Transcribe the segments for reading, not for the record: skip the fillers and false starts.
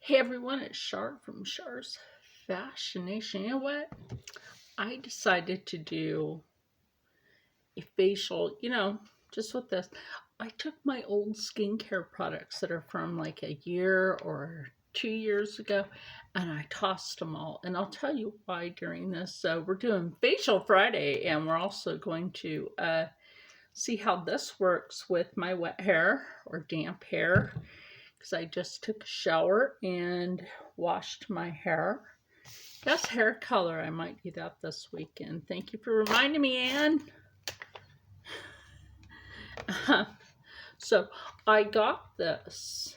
Hey everyone, it's Shar from Shar's Fascination. You know what? I decided to do a facial, just with this. I took my old skincare products that are from like a year or 2 years ago and I tossed them all. And I'll tell you why during this. So, we're doing Facial Friday and we're also going to see how this works with my wet hair or damp hair because I just took a shower and washed my hair. Best hair color. I might do that this weekend. Thank you for reminding me, Anne. So I got this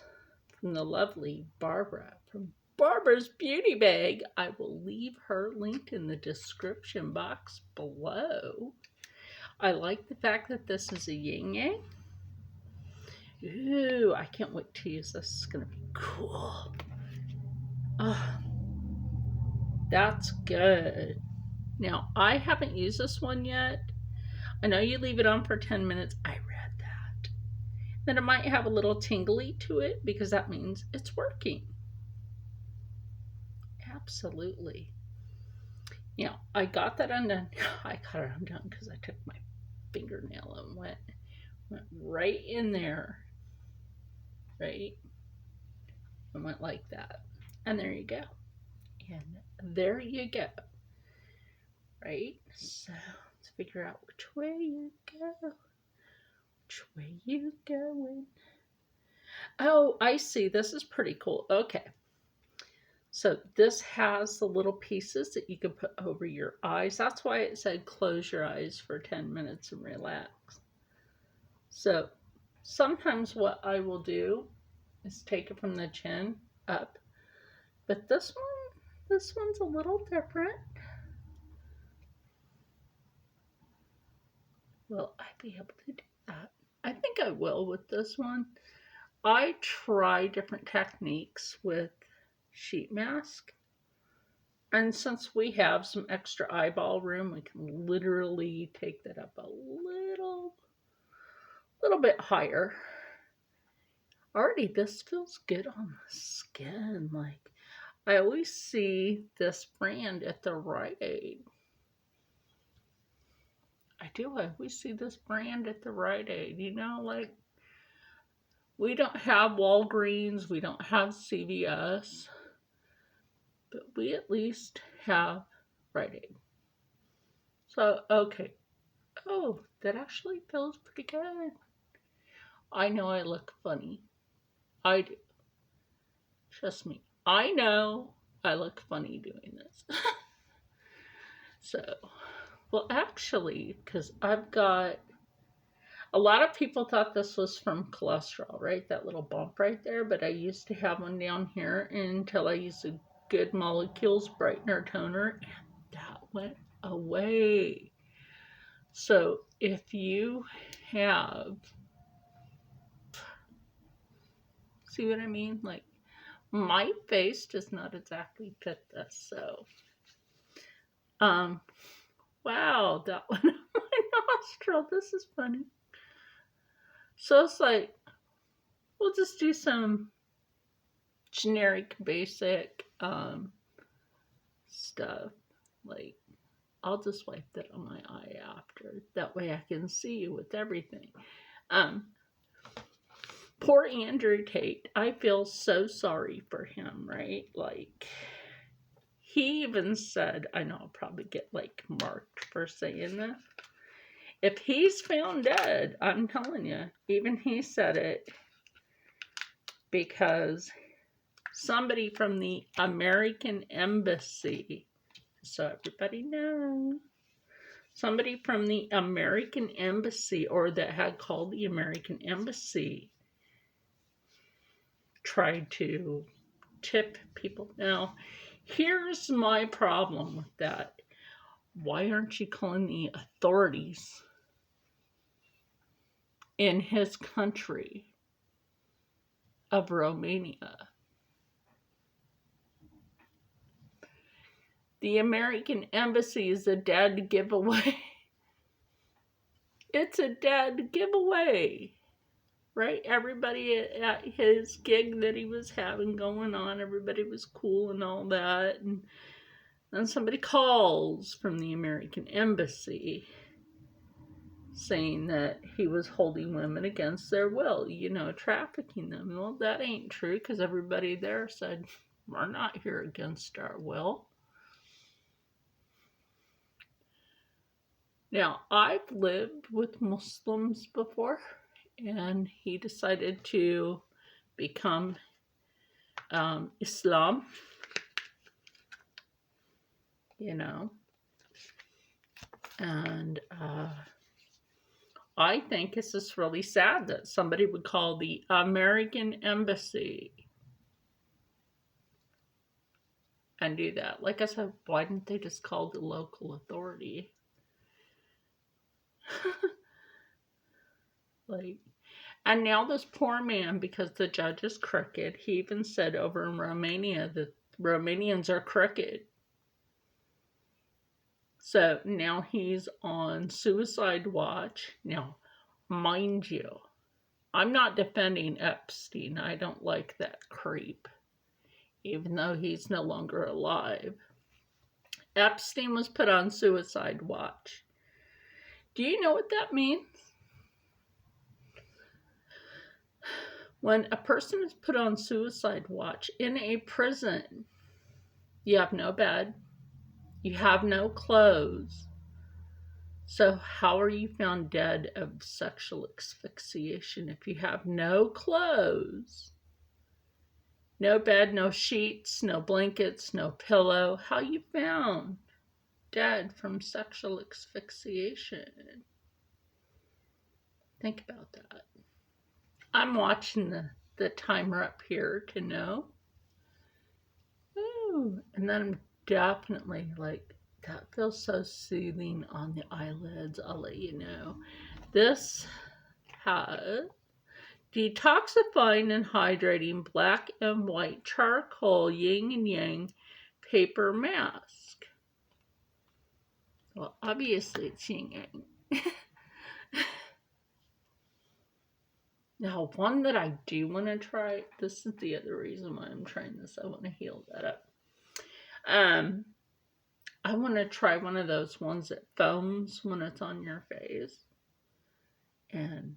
from the lovely Barbara from Barbara's Beauty Bag. I will leave her linked in the description box below. I like the fact that this is a yin yang. Ooh, I can't wait to use this. It's going to be cool. Oh, that's good. Now, I haven't used this one yet. I know you leave it on for 10 minutes. I read that. Then it might have a little tingly to it because that means it's working. Absolutely. Now, I got that undone. I got it undone because I took my fingernail and went right in there. Right? And went like that. And there you go. And there you go. Right? So let's figure out which way you go. Which way you going? Oh, I see. This is pretty cool. Okay. So this has the little pieces that you can put over your eyes. That's why it said close your eyes for 10 minutes and relax. So sometimes what I will do is take it from the chin up. But this one's a little different. Will I be able to do that? I think I will with this one. I try different techniques with sheet mask. And since we have some extra eyeball room, we can literally take that up a little bit higher. Already, this feels good on the skin. Like, I always see this brand at the Rite Aid. I do. I always see this brand at the Rite Aid. Like, we don't have Walgreens, we don't have CVS, but we at least have Rite Aid. So, okay. Oh, that actually feels pretty good. I know I look funny. I do. Trust me. I know I look funny doing this. So, well, actually, because I've got a lot of people thought this was from cholesterol, right? That little bump right there. But I used to have one down here until I used a Good Molecules brightener toner, and that went away. So, if you have, see what I mean? Like, my face does not exactly fit this, so wow, that went up my nostril. This is funny. So it's like, we'll just do some generic basic stuff. Like, I'll just wipe that on my eye after. That way I can see you with everything. Poor Andrew Tate. I feel so sorry for him, right? Like, he even said, I know I'll probably get like marked for saying this. If he's found dead, I'm telling you, even he said it because somebody from the American Embassy, so everybody knows, somebody from the American Embassy or that had called the American Embassy tried to tip people. Now, here's my problem with that. Why aren't you calling the authorities in his country of Romania? The American Embassy is a dead giveaway. It's a dead giveaway. right? Everybody at his gig that he was having going on, everybody was cool and all that. And then somebody calls from the American Embassy saying that he was holding women against their will, trafficking them. Well, that ain't true because everybody there said, we're not here against our will. Now, I've lived with Muslims before, and he decided to become Islam, and I think it's just really sad that somebody would call the American Embassy and do that. Like I said, why didn't they just call the local authority? And now this poor man, because the judge is crooked, he even said over in Romania that Romanians are crooked. So now he's on suicide watch. Now, mind you, I'm not defending Epstein. I don't like that creep, even though he's no longer alive. Epstein was put on suicide watch. Do you know what that means? When a person is put on suicide watch in a prison, you have no bed, you have no clothes. So how are you found dead of sexual asphyxiation if you have no clothes, no bed, no sheets, no blankets, no pillow? How are you found dead from sexual asphyxiation? Think about that. I'm watching the timer up here to know. Ooh, and then I'm definitely like, that feels so soothing on the eyelids. I'll let you know. This has detoxifying and hydrating black and white charcoal yin and yang paper mask. Well, obviously it's yin yang. Now, one that I do want to try, this is the other reason why I'm trying this. I want to heal that up. I want to try one of those ones that foams when it's on your face. And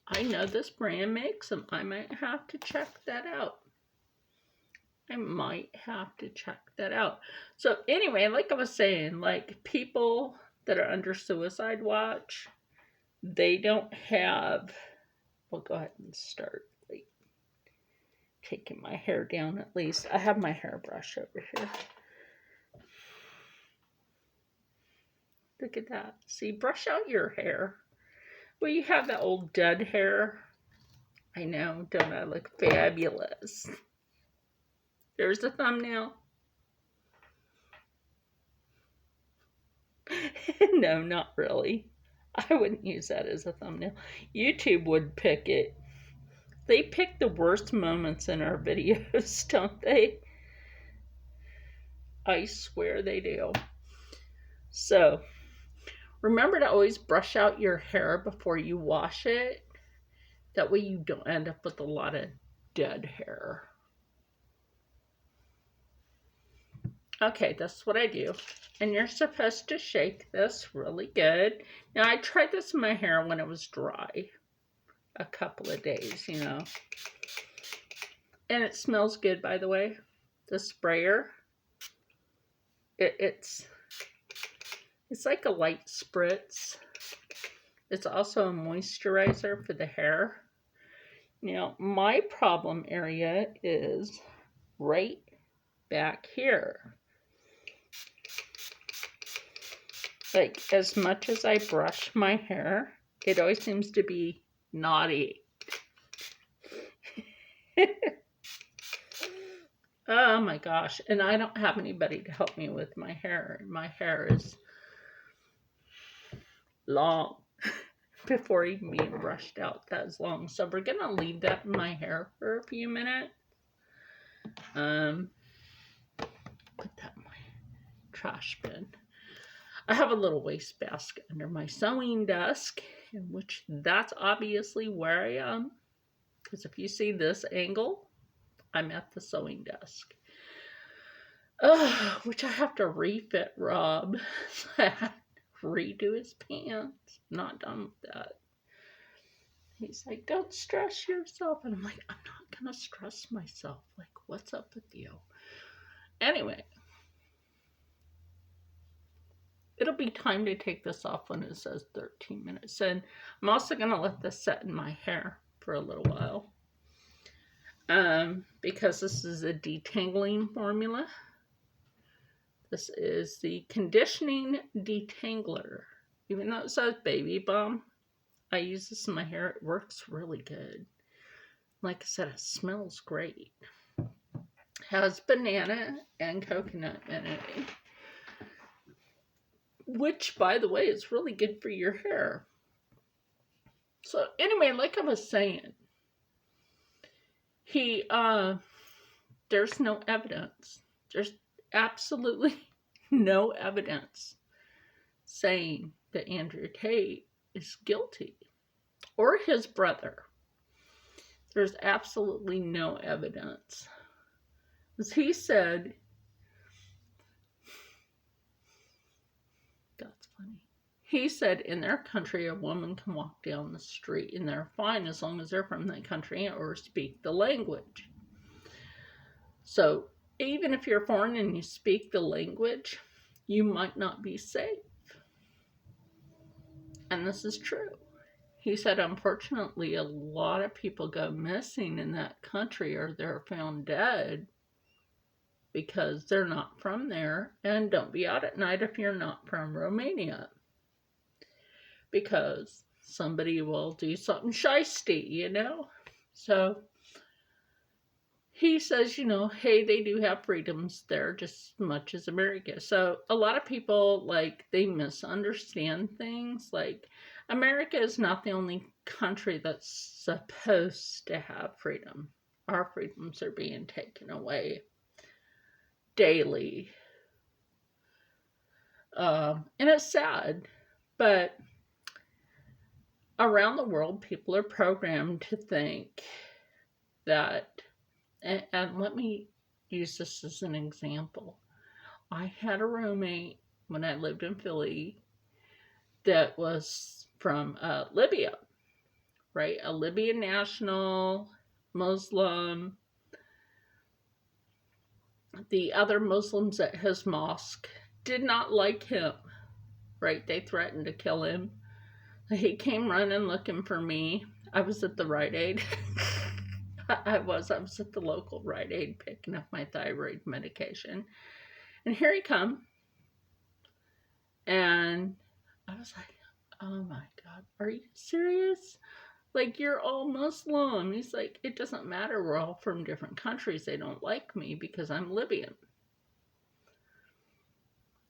I know this brand makes them. I might have to check that out. So anyway, like I was saying, like people that are under suicide watch, they don't have, we'll go ahead and start like taking my hair down at least. I have my hairbrush over here. Look at that. See, brush out your hair. Well, you have that old dead hair. I know, don't I look fabulous? There's the thumbnail. No, not really. I wouldn't use that as a thumbnail. YouTube would pick it. They pick the worst moments in our videos, don't they? I swear they do. So, remember to always brush out your hair before you wash it. That way you don't end up with a lot of dead hair. Okay, that's what I do. And you're supposed to shake this really good. Now, I tried this in my hair when it was dry. A couple of days, And it smells good, by the way. The sprayer. It's like a light spritz. It's also a moisturizer for the hair. Now, my problem area is right back here. Like, as much as I brush my hair, it always seems to be knotty. Oh my gosh. And I don't have anybody to help me with my hair. My hair is long. Before even being brushed out, that's long. So we're going to leave that in my hair for a few minutes. Put that in my trash bin. I have a little waste basket under my sewing desk, in which that's obviously where I am. Because if you see this angle, I'm at the sewing desk. Which I have to refit Rob. I have to redo his pants. Not done with that. He's like, don't stress yourself. And I'm like, I'm not going to stress myself. Like, what's up with you? Anyway. It'll be time to take this off when it says 13 minutes. And I'm also going to let this set in my hair for a little while. Because this is a detangling formula. This is the conditioning detangler. Even though it says baby balm, I use this in my hair. It works really good. Like I said, it smells great. Has banana and coconut in it. Which, by the way, is really good for your hair. So anyway, like I was saying, there's no evidence. There's absolutely no evidence saying that Andrew Tate is guilty or his brother. There's absolutely no evidence. As he said, that's funny. He said in their country, a woman can walk down the street and they're fine as long as they're from that country or speak the language. So even if you're foreign and you speak the language, you might not be safe. And this is true. He said, unfortunately, a lot of people go missing in that country or they're found dead because they're not from there. And don't be out at night if you're not from Romania. Because somebody will do something shysty, you know? So he says, you know, hey, they do have freedoms there just as much as America. So a lot of people, like, they misunderstand things. Like, America is not the only country that's supposed to have freedom. Our freedoms are being taken away daily. And it's sad, but around the world, people are programmed to think that, and let me use this as an example. I had a roommate when I lived in Philly that was from Libya, right? A Libyan national, Muslim. The other Muslims at his mosque did not like him, right? They threatened to kill him. He came running looking for me. I was at the Rite Aid. I was at the local Rite Aid picking up my thyroid medication. And here he come. And I was like, oh my God, are you serious? Like, you're all Muslim. He's like, it doesn't matter. We're all from different countries. They don't like me because I'm Libyan.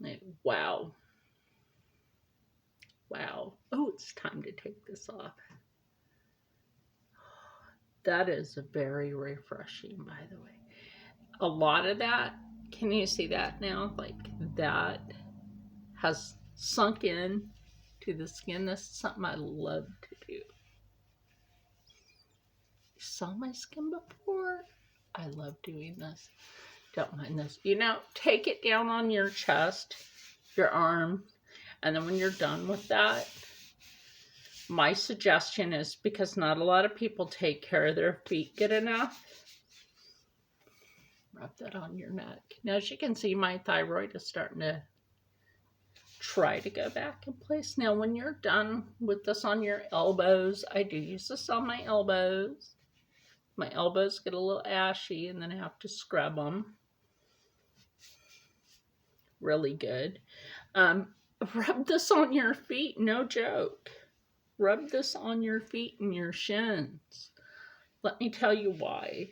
Like, wow. Wow. Oh, it's time to take this off. That is very refreshing, by the way. A lot of that, can you see that now? Like, that has sunk in to the skin. This is something I love to do. You saw my skin before? I love doing this. Don't mind this. You know, take it down on your chest, your arm, and then when you're done with that, my suggestion is, because not a lot of people take care of their feet good enough, rub that on your neck. Now, as you can see, my thyroid is starting to try to go back in place. Now, when you're done with this on your elbows, I do use this on my elbows. My elbows get a little ashy, and then I have to scrub them. Really good. Rub this on your feet, no joke. Rub this on your feet and your shins. Let me tell you why.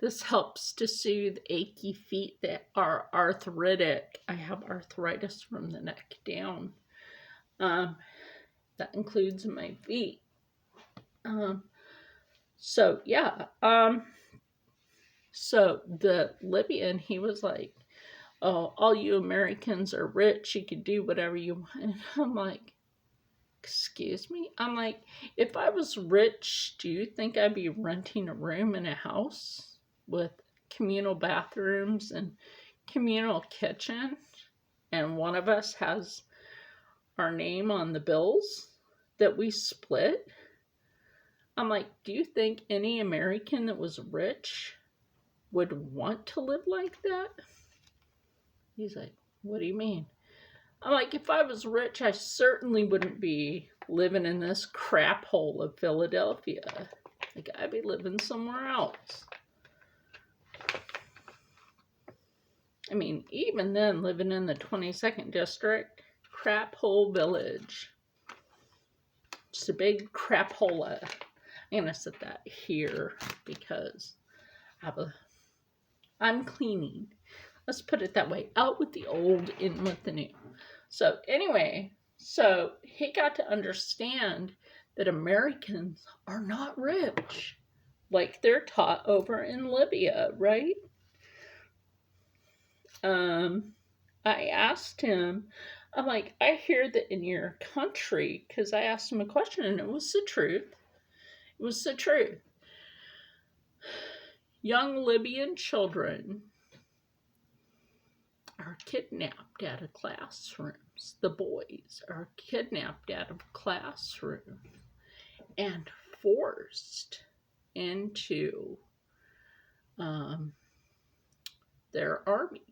This helps to soothe achy feet that are arthritic. I have arthritis from the neck down. That includes my feet. So yeah. So the Libyan, he was like, oh, all you Americans are rich. You can do whatever you want. And I'm like, excuse me? I'm like, if I was rich, do you think I'd be renting a room in a house with communal bathrooms and communal kitchen? And one of us has our name on the bills that we split? I'm like, do you think any American that was rich would want to live like that? He's like, what do you mean? I'm like, if I was rich, I certainly wouldn't be living in this crap hole of Philadelphia. Like, I'd be living somewhere else. I mean, even then, living in the 22nd district, crap hole village. Just a big crap hole. I'm going to set that here because I'm cleaning. Let's put it that way. Out with the old, in with the new. So anyway, so he got to understand that Americans are not rich like they're taught over in Libya, right? I asked him, I'm like, I hear that in your country, because I asked him a question and it was the truth. It was the truth. Young Libyan children are kidnapped out of classrooms. The boys are kidnapped out of classrooms and forced into their army.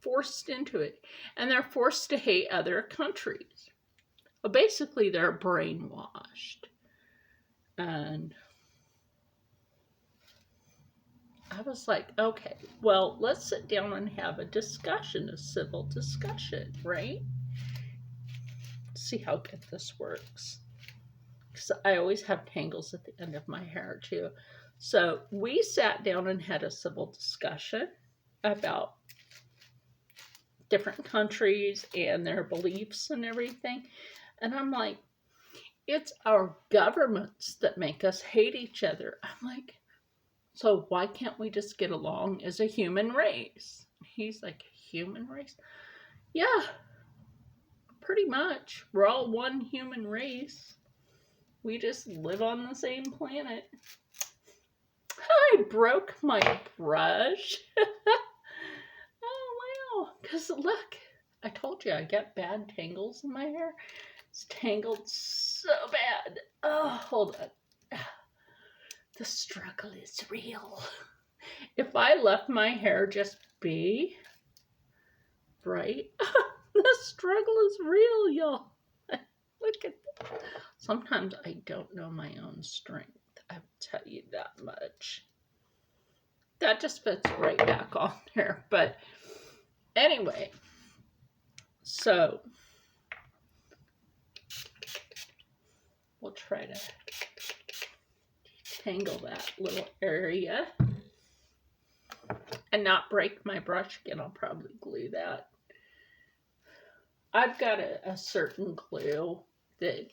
Forced into it. And they're forced to hate other countries. Well, basically, they're brainwashed. And I was like, okay, well, let's sit down and have a discussion, a civil discussion, right? See how good this works. Because I always have tangles at the end of my hair, too. So we sat down and had a civil discussion about different countries and their beliefs and everything. And I'm like, it's our governments that make us hate each other. I'm like, so why can't we just get along as a human race? He's like, human race? Yeah, pretty much. We're all one human race. We just live on the same planet. I broke my brush. Oh, wow. Because look, I told you I get bad tangles in my hair. It's tangled so bad. Oh, hold on. The struggle is real. If I left my hair just be, right? The struggle is real, y'all. Look at that. Sometimes I don't know my own strength. I will tell you that much. That just fits right back on there. But anyway, so we'll try to tangle that little area and not break my brush again. I'll probably glue that. I've got a certain glue that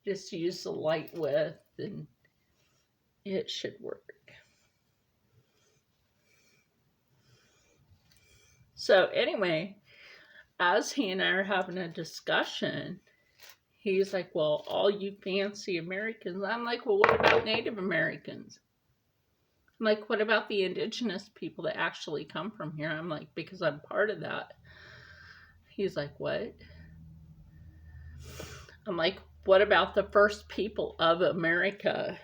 just use the light with and it should work. So anyway, as he and I are having a discussion, he's like, well, all you fancy Americans. I'm like, well, what about Native Americans? I'm like, what about the indigenous people that actually come from here? I'm like, because I'm part of that. He's like, what? I'm like, what about the first people of America?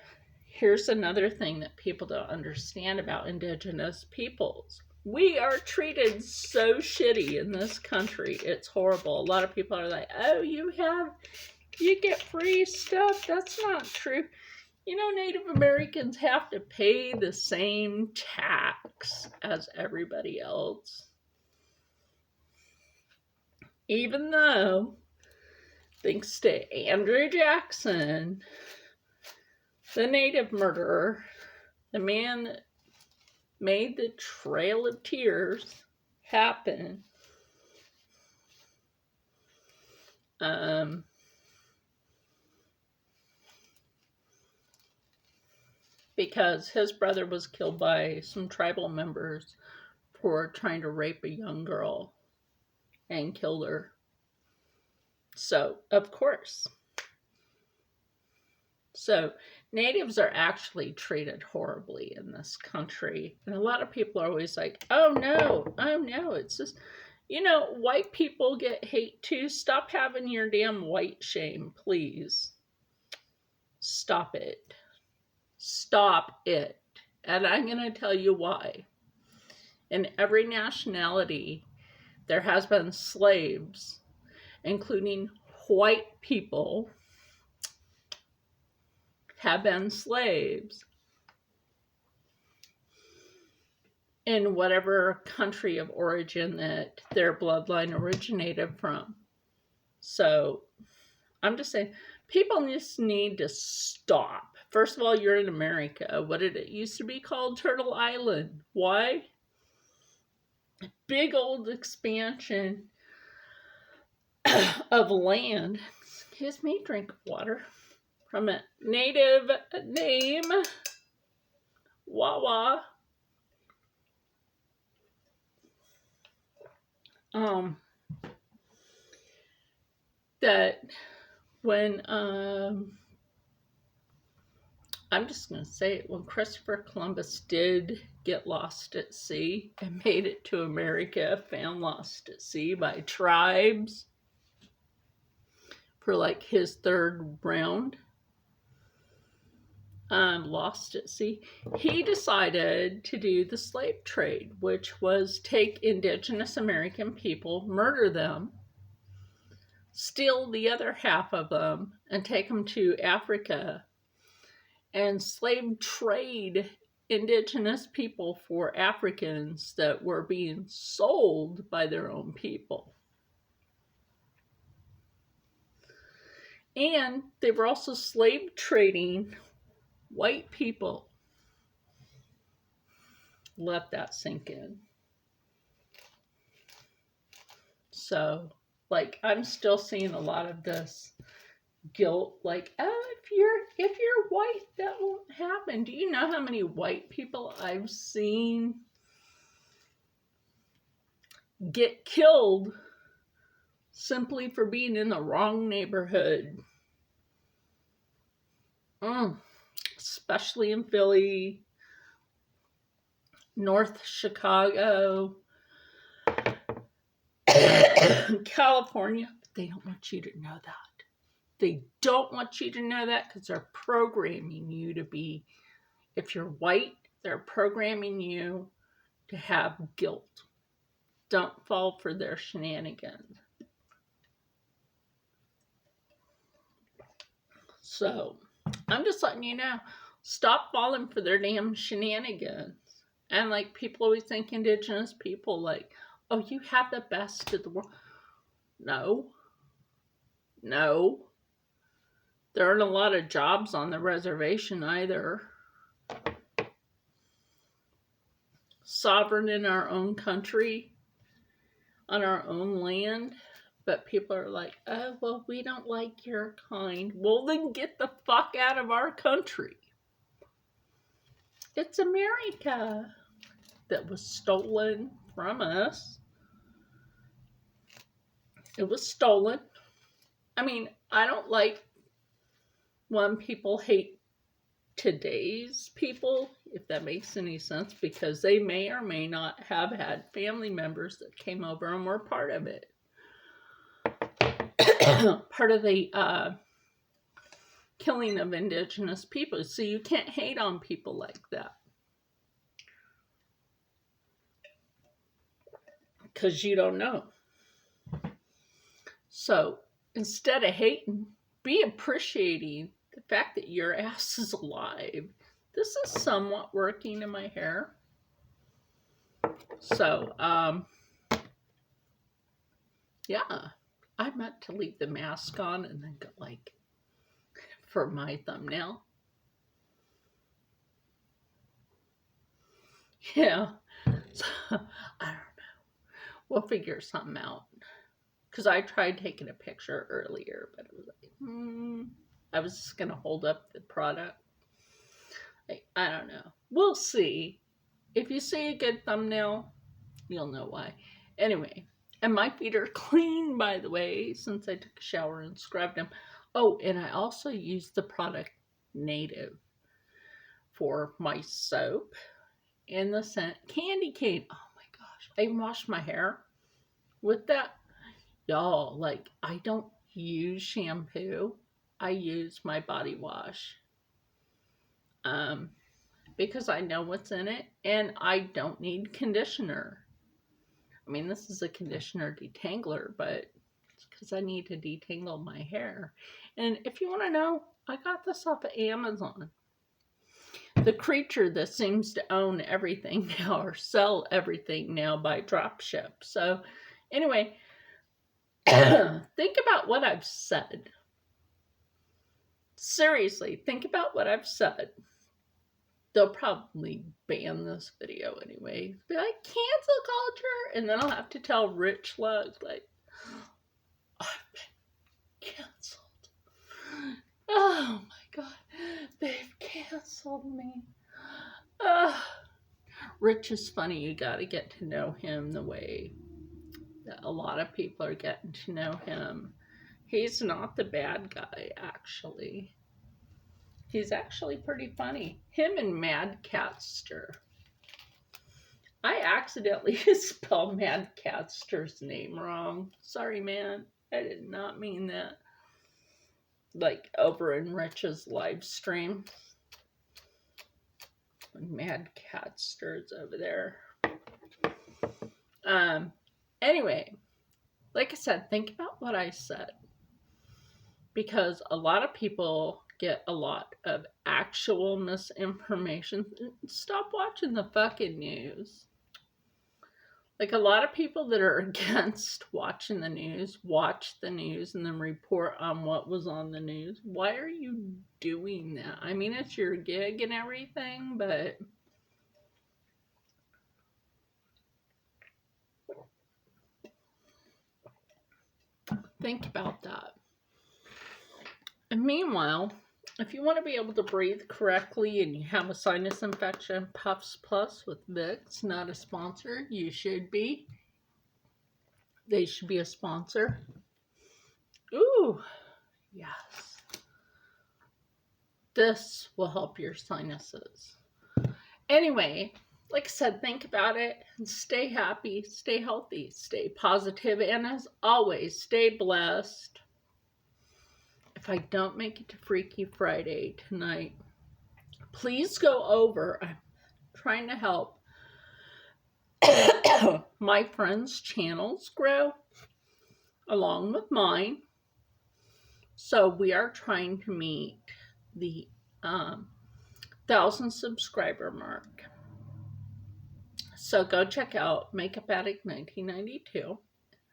Here's another thing that people don't understand about indigenous peoples. We are treated so shitty in this country. It's horrible. A lot of people are like, oh, you get free stuff. That's not true. You know, Native Americans have to pay the same tax as everybody else. Even though, thanks to Andrew Jackson, the native murderer, the man that made the Trail of Tears happen, because his brother was killed by some tribal members for trying to rape a young girl and killed her. So, of course, So natives are actually treated horribly in this country. And a lot of people are always like, oh no, it's just, white people get hate too. Stop having your damn white shame, please. Stop it. Stop it. And I'm going to tell you why. In every nationality, there has been slaves, including white people, have been slaves in whatever country of origin that their bloodline originated from. So I'm just saying, people just need to stop. First of all, you're in America. What did it used to be called? Turtle Island. Why? Big old expansion of land. Excuse me, drink of water. From a native name, Wawa. That when I'm just going to say it, when Christopher Columbus did get lost at sea and made it to America, found lost at sea by tribes for like his third round, lost at sea, he decided to do the slave trade, which was take indigenous American people, murder them, steal the other half of them, and take them to Africa and slave trade indigenous people for Africans that were being sold by their own people. And they were also slave trading white people. Let that sink in. So, like, I'm still seeing a lot of this guilt, like, oh, if you're white, that won't happen. Do you know how many white people I've seen get killed simply for being in the wrong neighborhood? Especially in Philly, North Chicago, California. They don't want you to know that. They don't want you to know that because they're programming you to be, if you're white, they're programming you to have guilt. Don't fall for their shenanigans. So, I'm just letting you know, stop falling for their damn shenanigans. And like, people always think indigenous people, like, oh, you have the best of the world. No. There aren't a lot of jobs on the reservation either. Sovereign in our own country, on our own land. But people are like, oh, well, we don't like your kind. Well, then get the fuck out of our country. It's America that was stolen from us. It was stolen. I mean, I don't like when people hate today's people, if that makes any sense, because they may or may not have had family members that came over and were part of it. Part of the killing of indigenous people. So you can't hate on people like that. Because you don't know. So instead of hating, be appreciating the fact that your ass is alive. This is somewhat working in my hair. So, yeah, I meant to leave the mask on and then go like, for my thumbnail. Yeah, so, I don't know. We'll figure something out. Because I tried taking a picture earlier, but it was like, I was just going to hold up the product. Like, I don't know. We'll see. If you see a good thumbnail, you'll know why. Anyway, and my feet are clean, by the way, since I took a shower and scrubbed them. Oh, and I also used the product Native for my soap. And the scent Candy Cane. Oh my gosh. I even washed my hair with that. Y'all, like, I don't use shampoo. I use my body wash. Because I know what's in it, and I don't need conditioner. I mean, this is a conditioner detangler, but it's because I need to detangle my hair. And if you want to know, I got this off of Amazon. The creature that seems to own everything now, or sell everything now by drop ship. So, anyway, think about what I've said. Seriously, think about what I've said. They'll probably ban this video anyway. Be like, cancel culture. And then I'll have to tell Rich Lug, like, I've been canceled. Oh my God. They've canceled me. Rich is funny. You got to get to know him the way that a lot of people are getting to know him. He's not the bad guy, actually. He's actually pretty funny. Him and Mad Catster. I accidentally spelled Mad Catster's name wrong. Sorry, man. I did not mean that. Like over in Rich's live stream. Mad Catster's over there. Anyway, like I said, think about what I said. Because a lot of people get a lot of actual misinformation. Stop watching the fucking news. Like a lot of people that are against watching the news, watch the news and then report on what was on the news. Why are you doing that? I mean, it's your gig and everything, but think about that. And meanwhile, if you want to be able to breathe correctly and you have a sinus infection, Puffs Plus with Vicks, not a sponsor, you should be. They should be a sponsor. Ooh, yes. This will help your sinuses. Anyway, like I said, think about it and stay happy, stay healthy, stay positive, and as always, stay blessed. If I don't make it to Freaky Friday tonight, please go over. I'm trying to help my friends' channels grow along with mine. So we are trying to meet the 1,000 subscriber mark. So go check out Makeup Addict 1992.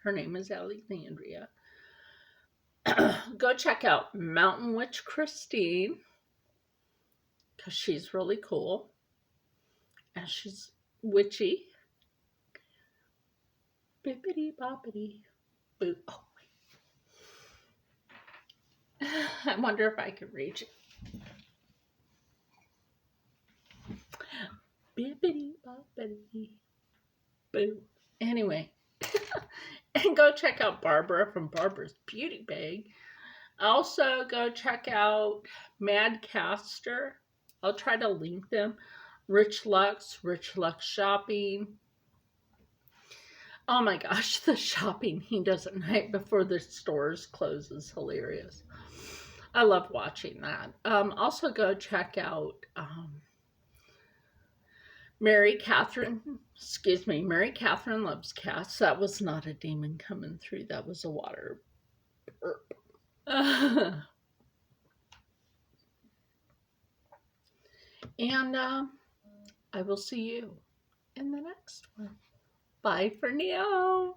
Her name is Alexandria. Go check out Mountain Witch Christine, because she's really cool. And she's witchy. Bippity boppity boo. Oh, wait. I wonder if I could reach it. Bippity boppity boo. Anyway. And go check out Barbara from Barbara's Beauty Bag. Also, go check out Mad Caster. I'll try to link them. Rich Lux Shopping. Oh my gosh, the shopping he does at night before the stores close is hilarious. I love watching that. Also, go check out Mary Catherine Loves Cats. That was not a demon coming through. That was a water burp. And I will see you in the next one. Bye for now.